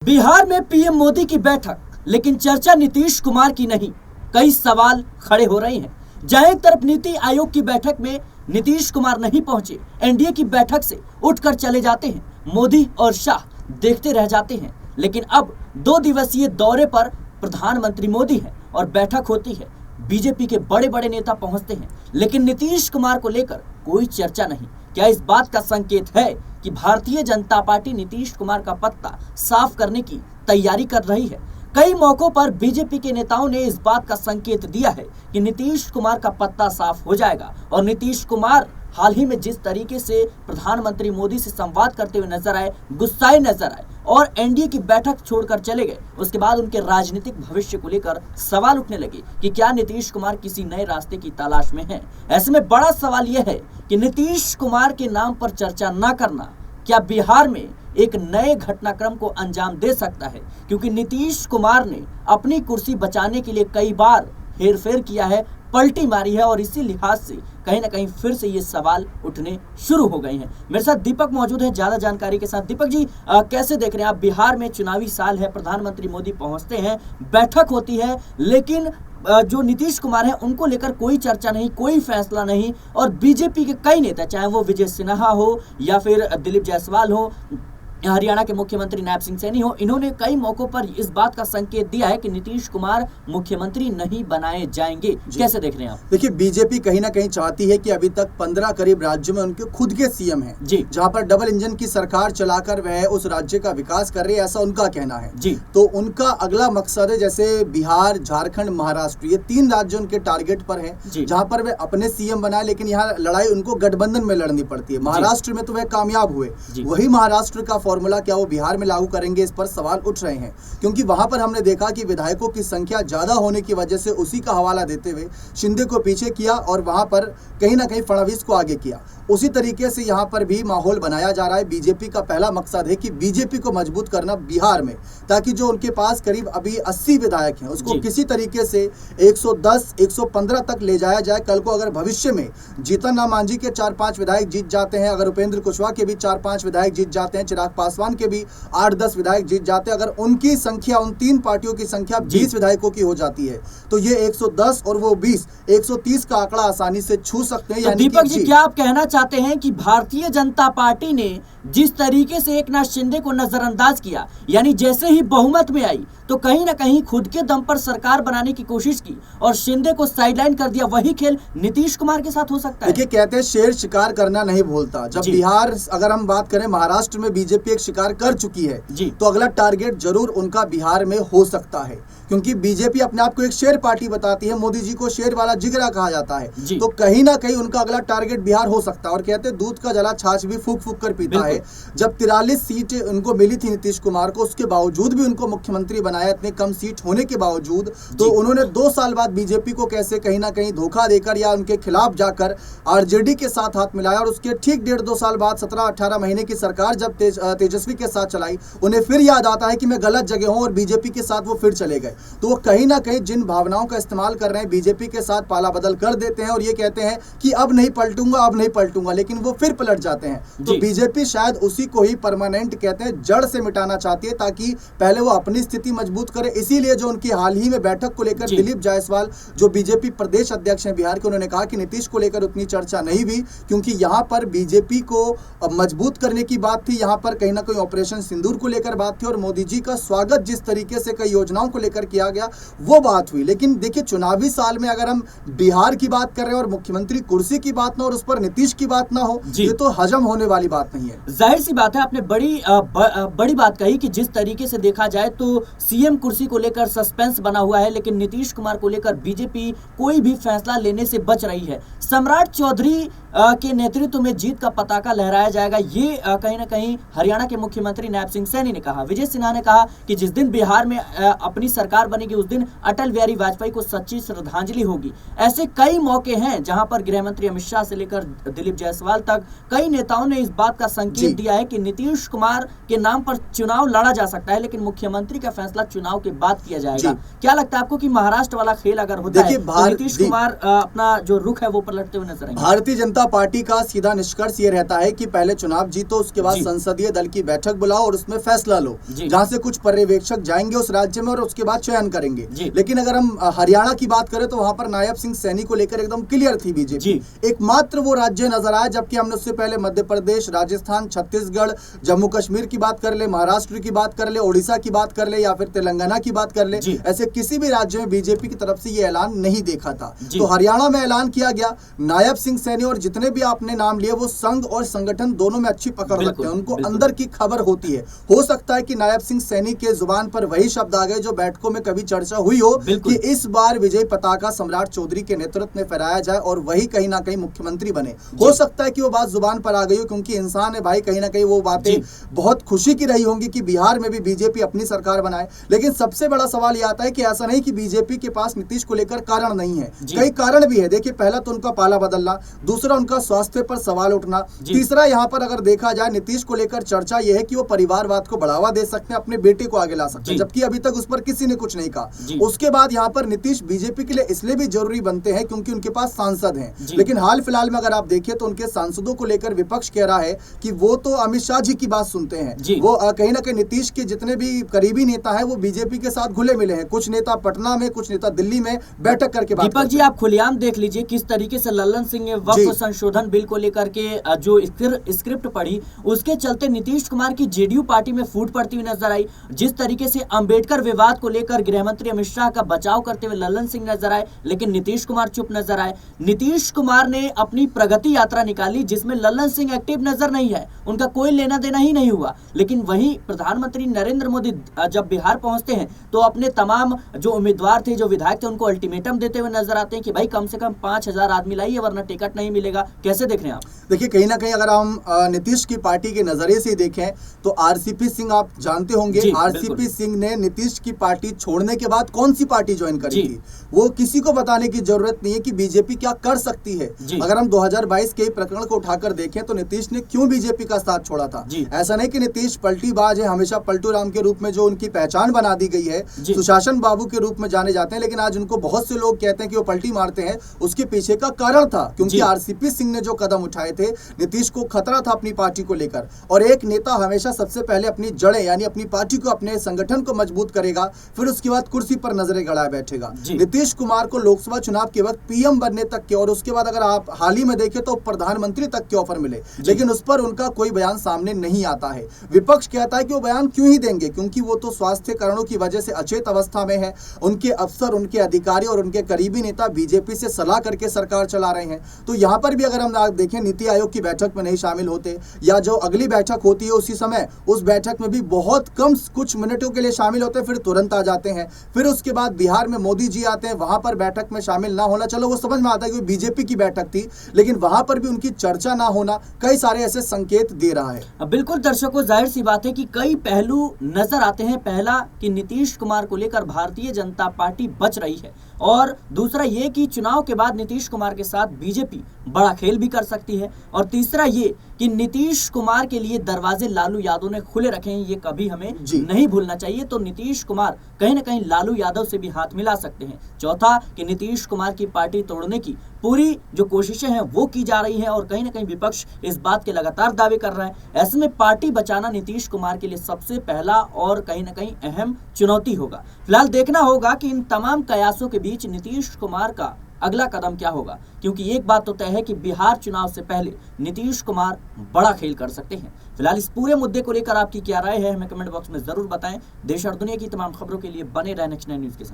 बिहार में पीएम मोदी की बैठक, लेकिन चर्चा नीतीश कुमार की नहीं। कई सवाल खड़े हो रहे हैं। जहां एक तरफ नीति आयोग की बैठक में नीतीश कुमार नहीं पहुंचे, एनडीए की बैठक से उठकर चले जाते हैं, मोदी और शाह देखते रह जाते हैं। लेकिन अब 2 दिवसीय दौरे पर प्रधानमंत्री मोदी है और बैठक होती है। बीजेपी के बड़े बड़े नेता पहुंचते हैं, लेकिन नीतीश कुमार को लेकर कोई चर्चा नहीं। क्या इस बात का संकेत है कि भारतीय जनता पार्टी नीतीश कुमार का पत्ता साफ करने की तैयारी कर रही है? कई मौकों पर बीजेपी के नेताओं ने इस बात का संकेत दिया है कि नीतीश कुमार का पत्ता साफ हो जाएगा। और नीतीश कुमार हाल ही में जिस तरीके से प्रधानमंत्री मोदी से संवाद करते हुए नजर आए, गुस्साए नजर आए और एनडीए की बैठक छोड़कर चले गए, उसके बाद उनके राजनीतिक भविष्य को लेकर सवाल उठने लगे कि क्या नीतीश कुमार किसी नए रास्ते की तलाश में हैं? ऐसे में बड़ा सवाल यह है कि नीतीश कुमार के नाम पर चर्चा न करना क्या बिहार में एक नए घटनाक्रम को अंजाम दे सकता है? क्योंकि नीतीश कुमार ने अपनी कुर्सी बचाने के लिए कई बार हेरफेर किया है, पलटी मारी है और इसी लिहाज से कहीं ना कहीं फिर से ये सवाल उठने शुरू हो गए हैं। मेरे साथ दीपक मौजूद है ज्यादा जानकारी के साथ। दीपक जी, कैसे देख रहे हैं आप? बिहार में चुनावी साल है, प्रधानमंत्री मोदी पहुंचते हैं, बैठक होती है, लेकिन जो नीतीश कुमार हैं उनको लेकर कोई चर्चा नहीं, कोई फैसला नहीं। और बीजेपी के कई नेता, चाहे वो विजय सिन्हा हो या फिर दिलीप जायसवाल हो, हरियाणा के मुख्यमंत्री नायब सिंह सैनी हो, इन्होंने कई मौकों पर इस बात का संकेत दिया है कि नीतीश कुमार मुख्यमंत्री नहीं बनाए जाएंगे। कैसे देख रहे हैं आप? देखिए, बीजेपी कहीं ना कहीं चाहती है कि अभी तक 15 करीब राज्यों में उनके खुद के सीएम हैं, जहां पर डबल इंजन की सरकार चलाकर वह उस राज्य का विकास कर रहे हैं, ऐसा उनका कहना है जी। तो उनका अगला मकसद है, जैसे बिहार, झारखंड, महाराष्ट्र, ये 3 राज्य उनके टारगेट पर है, जहां पर वे अपने सीएम बनाए। लेकिन यहाँ लड़ाई उनको गठबंधन में लड़नी पड़ती है। महाराष्ट्र में तो वह कामयाब हुए, वही महाराष्ट्र का फॉर्मूला क्या वो बिहार में लागू करेंगे, इस पर सवाल उठ रहे हैं। क्योंकि वहां पर हमने देखा कि विधायकों की संख्या ज्यादा होने की वजह से उसी का हवाला देते हुए शिंदे को पीछे किया और वहां पर कहीं ना कहीं फडणवीस को आगे किया। उसी तरीके से यहाँ पर भी माहौल बनाया जा रहा है। बीजेपी का पहला मकसद है कि बीजेपी को मजबूत करना बिहार में, ताकि जो उनके पास करीब अभी 80 विधायक हैं उसको किसी तरीके से 110, 115 तक ले जाया जाए। कल को अगर भविष्य में जीतन राम मांझी के 4-5 विधायक जीत जाते हैं, अगर उपेंद्र कुशवाहा के भी 4-5 विधायक जीत जाते हैं, चिराग पासवान के भी 8-10 विधायक जीत जाते हैं, अगर उनकी संख्या, उन 3 पार्टियों की संख्या 20 विधायकों की हो जाती है, तो ये 110 और वो 20, 130 का आंकड़ा आसानी से छू सकते हैं। तो दीपक जी, क्या आप कहना चाहते हैं कि भारतीय जनता पार्टी ने जिस तरीके से एकनाथ शिंदे को नजरअंदाज किया, यानी जैसे ही बहुमत में आई तो कहीं ना कहीं खुद के दम पर सरकार बनाने की कोशिश की और शिंदे को साइडलाइन कर दिया, वही खेल नीतीश कुमार के साथ हो सकता है? देखिए, कहते हैं शेर शिकार करना नहीं भूलता। जब बिहार, अगर हम बात करें, महाराष्ट्र में बीजेपी एक शिकार कर चुकी है, तो अगला टारगेट जरूर उनका बिहार में हो सकता है। क्योंकि बीजेपी अपने आप को एक शेर पार्टी बताती है, मोदी जी को शेर वाला जिगरा कहा जाता है, तो कहीं ना कहीं उनका अगला टारगेट बिहार हो सकता है। और कहते हैं दूध का जला छाछ भी फूक फूक कर पीता है। जब 43 सीट उनको मिली थी नीतीश कुमार को, उसके बावजूद भी उनको मुख्यमंत्री बनाया, इतने कम सीट होने के बावजूद। तो उन्होंने 2 साल बाद बीजेपी को कैसे कहीं ना कहीं धोखा देकर या उनके खिलाफ जाकर आरजेडी के साथ हाथ मिलाया, और उसके ठीक 1.5-2 साल बाद 17-18 महीने की सरकार जब तेजस्वी के साथ चलाई, उन्हें फिर याद आता है कि मैं गलत जगह हूं और बीजेपी के साथ वो फिर चले गए। तो वो कहीं ना कहीं जिन भावनाओं का इस्तेमाल कर रहे हैं, बीजेपी के साथ पाला बदल कर देते हैं और ये कहते हैं कि अब नहीं पलटूंगा, अब नहीं पलटूंगा, लेकिन वो फिर पलट जाते हैं। तो बीजेपी शायद उसी को ही परमानेंट कहते हैं, जड़ से मिटाना चाहती है, ताकि पहले वो अपनी स्थिति मजबूत करे। इसीलिए जो उनकी हाल ही में बैठक को लेकर दिलीप जायसवाल, जो बीजेपी प्रदेश अध्यक्ष हैं बिहार के, उन्होंने कहा कि नीतीश को लेकर उतनी चर्चा नहीं हुई, क्योंकि यहाँ पर बीजेपी को मजबूत करने की बात थी, यहाँ पर कहीं ना कहीं ऑपरेशन सिंदूर को लेकर बात थी और मोदी जी का स्वागत जिस तरीके से कई योजनाओं को लेकर किया गया वो बात हुई। लेकिन देखिए, चुनावी साल में अगर हम बिहार की बात कर रहे हैं और मुख्यमंत्री कुर्सी की बात ना, और उस पर नीतीश की बात ना हो, ये तो हजम होने वाली बात नहीं है। जाहिर सी बात है, आपने बड़ी बात कही कि जिस तरीके से देखा जाए तो सीएम कुर्सी को लेकर सस्पेंस बना हुआ है, लेकिन नीतीश कुमार को लेकर बीजेपी कोई भी फैसला लेने से बच रही है। सम्राट चौधरी के नेतृत्व में जीत का पताका लहराया जाएगा, ये कहीं ना कहीं हरियाणा के मुख्यमंत्री नायब सिंह सैनी ने कहा। विजय सिन्हा ने कहा कि जिस दिन बिहार में अपनी सरकार बनेगी उस दिन अटल बिहारी वाजपेयी को सच्ची श्रद्धांजलि होगी। ऐसे कई मौके हैं जहां पर गृह मंत्री अमित शाह से लेकर दिलीप जायसवाल तक कई नेताओं ने इस बात का संकेत दिया है कि नीतीश कुमार के नाम पर चुनाव लड़ा जा सकता है, लेकिन मुख्यमंत्री का फैसला चुनाव के बाद किया जाएगा। क्या लगता है आपको कि महाराष्ट्र वाला खेल अगर होता है तो नीतीश कुमार अपना जो रुख है वो पलटते हुए नजर आएंगे? भारतीय जनता जनता पार्टी का सीधा निष्कर्ष ये रहता है कि पहले चुनाव जीतो, उसके बाद संसदीय दल की बैठक बुलाओ और उसमें फैसला लो, जहां से कुछ पर्यवेक्षक जाएंगे उस राज्य में और उसके बाद चयन करेंगे। लेकिन अगर हम हरियाणा की बात करें तो वहां पर नायब सिंह सैनी को लेकर एकदम क्लियर थी बीजेपी। एकमात्र वो राज्य नजर आया, जबकि हमने उससे पहले मध्य प्रदेश, राजस्थान, छत्तीसगढ़, जम्मू कश्मीर की बात कर ले, महाराष्ट्र की बात कर ले, ओडिशा की बात कर ले या फिर तेलंगाना की बात कर ले, ऐसे किसी भी राज्य में बीजेपी की तरफ से ये ऐलान नहीं देखा था। तो हरियाणा में ऐलान किया गया। नायब सिंह सैनी और जितने भी आपने नाम लिए वो संघ और संगठन दोनों में अच्छी पकड़ रखते हैं, उनको अंदर की खबर होती है। हो सकता है कि नायब सिंह सैनी के जुबान पर वही शब्द आ गए जो बैठकों में कभी चर्चा हुई हो कि इस बार विजय पताका सम्राट चौधरी के नेतृत्व में फहराया जाए और वही कहीं ना कहीं मुख्यमंत्री बने। हो सकता है कि वो बात जुबान पर आ गई हो, क्योंकि इंसान है भाई, कहीं ना कहीं वो बातें बहुत खुशी की रही होंगी कि बिहार में भी बीजेपी अपनी सरकार बनाए। लेकिन सबसे बड़ा सवाल यह आता है कि ऐसा नहीं कि बीजेपी के पास नीतीश को लेकर कारण नहीं है, कई कारण भी है। देखिए, पहला तो उनका पाला बदलना, दूसरा उनका स्वास्थ्य पर सवाल उठना, तीसरा यहाँ पर अगर देखा जाए नीतीश को लेकर चर्चा यह है कि वो परिवारवाद को बढ़ावा दे सकते हैं, अपने बेटे को आगे ला सकते हैं, जबकि अभी तक उस पर किसी ने कुछ नहीं कहा। उसके बाद यहाँ पर नीतीश बीजेपी के लिए इसलिए भी जरूरी बनते हैं क्योंकि उनके पास सांसद हैं। लेकिन हाल फिलहाल में अगर आप देखिए तो उनके सांसदों को लेकर विपक्ष कह रहा है कि वो तो अमित शाह जी की बात सुनते हैं, वो कहीं ना कहीं नीतीश के जितने भी करीबी नेता है वो बीजेपी के साथ घुले मिले हैं। कुछ नेता पटना में, कुछ नेता दिल्ली में बैठक करके बात दीपक जी, आप खुलेआम देख लीजिए किस तरीके से लल्लन सिंह ने वक्फ संशोधन बिल को लेकर के जो स्क्रिप्ट पढ़ी, उसके चलते नीतीश कुमार की जेडीयू पार्टी में फूट पड़ती हुई नजर आई। जिस तरीके से अंबेडकर विवाद को लेकर गृह मंत्री अमित शाह का बचाव करते हुए लल्लन सिंह नजर आए, लेकिन नीतीश कुमार चुप नजर आए। नीतीश कुमार ने अपनी प्रगति यात्रा निकाली जिसमें लल्लन सिंह एक्टिव नजर नहीं है, उनका कोई लेना देना ही नहीं हुआ। लेकिन वहीं प्रधानमंत्री नरेंद्र मोदी जब बिहार पहुंचते हैं तो अपने तमाम जो उम्मीदवार थे, जो विधायक थे, उनको अल्टीमेटम देते हुए नजर आते हैं कि भाई कम से कम 5000 आदमी लाइए वरना टिकट नहीं मिलेगा। कैसे देख रहे हैं आप? देखिए, कहीं ना कहीं अगर हम नीतीश की पार्टी के नजरिए से देखें तो आरसीपी सिंह आप जानते होंगे, आरसीपी सिंह ने नीतीश की पार्टी छोड़ने के बाद कौन सी पार्टी ज्वाइन करी थी, वो किसी को बताने की जरूरत नहीं है कि बीजेपी क्या कर सकती है। अगर हम 2022 के प्रकरण को उठाकर देखें तो नीतीश ने क्यों बीजेपी का साथ छोड़ा था। ऐसा नहीं कि नीतीश पलटीबाज है, हमेशा पलटू राम के रूप में जो उनकी पहचान बना दी गई है, सुशासन बाबू के रूप में जाने जाते हैं, लेकिन आज उनको बहुत से लोग कहते हैं कि वो पलटी मारते हैं। उसके पीछे का कारण था क्योंकि आरसीपी सिंह ने जो कदम उठाए थे, नीतीश को खतरा था अपनी पार्टी को लेकर। और एक नेता हमेशा सबसे पहले अपनी जड़ें यानी अपनी पार्टी को, अपने संगठन को मजबूत करेगा, फिर उसके बाद कुर्सी पर नजरें गड़ाए बैठेगा। नीतीश कुमार को लोकसभा चुनाव के वक्त पीएम बनने तक के और उसके बाद अगर आप हाल ही में देखें तो प्रधानमंत्री तक के ऑफर मिले, लेकिन उस पर उनका कोई बयान सामने नहीं आता है। विपक्ष कहता है कि वो बयान क्यों ही देंगे, क्योंकि वो तो स्वास्थ्य कारणों की वजह से अचेत अवस्था में है। उनके अफसर, उनके अधिकारी और उनके करीबी नेता बीजेपी से सलाह करके सरकार चला रहे हैं। तो यहाँ पर भी अगर हम देखें, नीति आयोग की बैठक में नहीं शामिल होते, या जो अगली बैठक होती है उसी समय उस बैठक में भी बहुत कम कुछ मिनटों के लिए शामिल होते हैं, फिर तुरंत आ जाते हैं। फिर उसके बाद बिहार में मोदी जी आते हैं, वहां पर बैठक में शामिल ना होना, चलो वो समझ में आता है कि बीजेपी की बैठक थी, लेकिन वहां पर भी उनकी चर्चा ना होना कई सारे ऐसे संकेत दे रहा है। बिल्कुल दर्शकों, जाहिर सी बात है कि कई पहलू नजर आते हैं। पहला कि नीतीश कुमार को लेकर भारतीय जनता पार्टी बच रही है, और दूसरा ये कि चुनाव के बाद नीतीश कुमार के साथ बीजेपी बड़ा खेल भी कर सकती है, और तीसरा ये कि नीतीश कुमार के लिए दरवाजे लालू यादव ने खुले रखे हैं, ये कभी हमें नहीं भूलना चाहिए। तो नीतीश कुमार कहीं ना कहीं लालू यादव से भी हाथ मिला सकते हैं। चौथा कि नीतीश कुमार की पार्टी तोड़ने की पूरी जो कोशिशें हैं वो की जा रही हैं, और कहीं ना कहीं विपक्ष इस बात के लगातार दावे कर रहा है। ऐसे में पार्टी बचाना नीतीश कुमार के लिए सबसे पहला और कहीं ना कहीं अहम चुनौती होगा। फिलहाल देखना होगा कि इन तमाम कयासों के बीच नीतीश कुमार का अगला कदम क्या होगा, क्योंकि एक बात तो तय है कि बिहार चुनाव से पहले नीतीश कुमार बड़ा खेल कर सकते हैं। फिलहाल इस पूरे मुद्दे को लेकर आपकी क्या राय है, हमें कमेंट बॉक्स में जरूर बताएं। देश और दुनिया की तमाम खबरों के लिए बने रहें नेक्स्ट 9 न्यूज के साथ।